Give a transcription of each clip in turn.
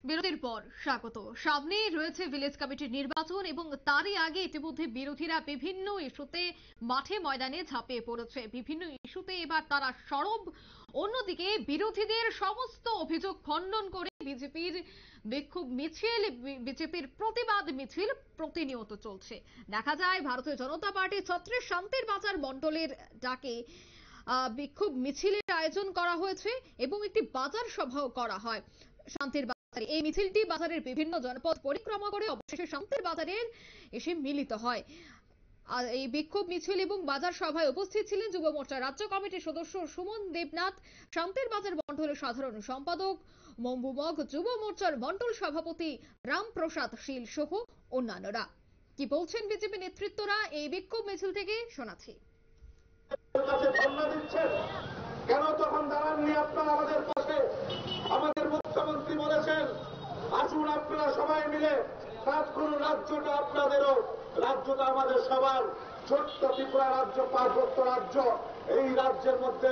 বিরতির পর স্বাগত। সামনে রয়েছে ভিলেজ কমিটির নির্বাচন এবং তারই আগে ইতিমধ্যে বিরোধীরা বিভিন্ন ইস্যুতে মাঠে ময়দানে ঝাঁপিয়ে পড়েছে। বিভিন্ন ইস্যুতে এবার তারা সরব। অন্যদিকে বিরোধীদের সমস্ত অভিযোগ খণ্ডন করে বিজেপির বিক্ষোভ মিছিল, বিজেপির প্রতিবাদ মিছিল প্রতিনিয়ত চলছে। দেখা যায় ভারতীয় জনতা পার্টি ছত্রিশ শান্তির বাজার মণ্ডলের ডাকে বিক্ষোভ মিছিলের আয়োজন করা হয়েছে এবং একটি বাজার সভাও করা হয় শান্তির। এই মিছিলটি বাজারের বিভিন্ন জনপদ পরিক্রমা করে অবশেষে শান্তির বাজারে এসে মিলিত হয়। আর এই বিক্ষোভ মিছিল এবং বাজার সভায় উপস্থিত ছিলেন যুব মোর্চা রাজ্য কমিটির সদস্য সুমন দেবনাথ, শান্তির বাজার মণ্ডলের সাধারণ সম্পাদক মম্বুমগ, যুব মোর্চার মণ্ডল সভাপতি রামপ্রসাদ শীল সহ অন্যান্যরা। কি বলছেন বিজেপি নেতৃত্বরা এই বিক্ষোভ মিছিল থেকে শোনাচ্ছি। কেন তখন দাঁড়াননি আপনারা আমাদের পাশে? আমাদের মুখ্যমন্ত্রী বলেছেন আসুন আপনারা সবাই মিলে কাজ করুন, রাজ্যটা আপনাদেরও, রাজ্যটা আমাদের সবার। ছোট্ট ত্রিপুরা রাজ্য, পার্বত্য রাজ্য, এই রাজ্যের মধ্যে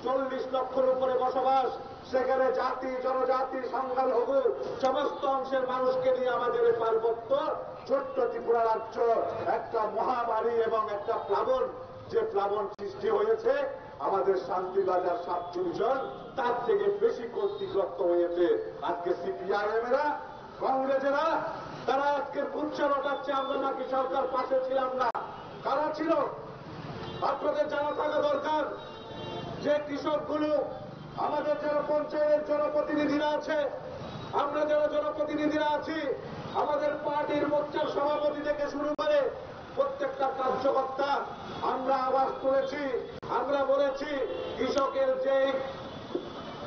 40 লক্ষের উপরে বসবাস। সেখানে জাতি জনজাতি সংখ্যালঘু সমস্ত অংশের মানুষকে নিয়ে আমাদের এই পার্বত্য ছোট্ট ত্রিপুরা রাজ্য একটা মহামারী এবং একটা প্লাবন, যে প্লাবন সৃষ্টি হয়েছে আমাদের শান্তিবাজার 47 জন, তার থেকে বেশি ক্ষতিগ্রস্ত হয়েছে। আজকে সিপিআইএম এরা, কংগ্রেসেরা, তারা আজকের কুচ্ছা রটাচ্ছে আমরা নাকি সরকার পাশে ছিলাম না। কারা ছিল? আপনাদের জানা থাকা দরকার যে কৃষকগুলো, আমাদের যারা পঞ্চায়েতের জনপ্রতিনিধিরা আছে, আমরা যারা জনপ্রতিনিধিরা আছি, আমাদের পার্টির মোর্চার সভাপতি থেকে শুরু করে প্রত্যেকটা কার্যকর্তা আমরা আওয়াজ তুলেছি। আমরা বলেছি কৃষকের যে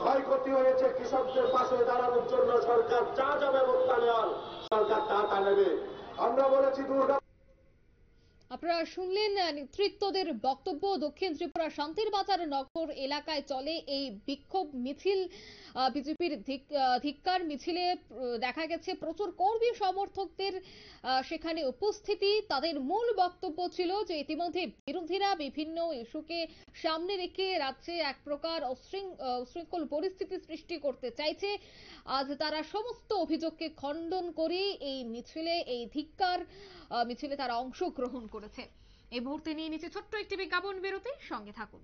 ক্ষয়ক্ষতি হয়েছে, কৃষকদের পাশে দাঁড়ানোর জন্য সরকার যা যা ব্যবস্থা নেওয়ার সরকার তা নেবে। আমরা বলেছি দুর্গা। আপনারা শুনলেন নেতৃত্বদের বক্তব্য। দক্ষিণ ত্রিপুরা শান্তির বাজার নগর এলাকায় চলে এই বিক্ষোভ মিছিল। বিজেপির ধিক্কার মিছিলে দেখা গেছে প্রচুর কর্মী সমর্থকদের সেখানে উপস্থিতি। তাদের মূল বক্তব্য ছিল যে ইতিমধ্যে বিরোধীরা বিভিন্ন ইস্যুকে সামনে রেখে রাজ্যে এক প্রকার উশৃঙ্খল পরিস্থিতি সৃষ্টি করতে চাইছে। আজ তারা সমস্ত অভিযোগকে খণ্ডন করে এই মিছিলে, এই ধিক্কার মিছিলে তারা অংশগ্রহণ করেছে। এই মুহূর্তে নিয়ে নিচ্ছে ছোট্ট একটি বিজ্ঞাপন বিরতি, সঙ্গে থাকুন।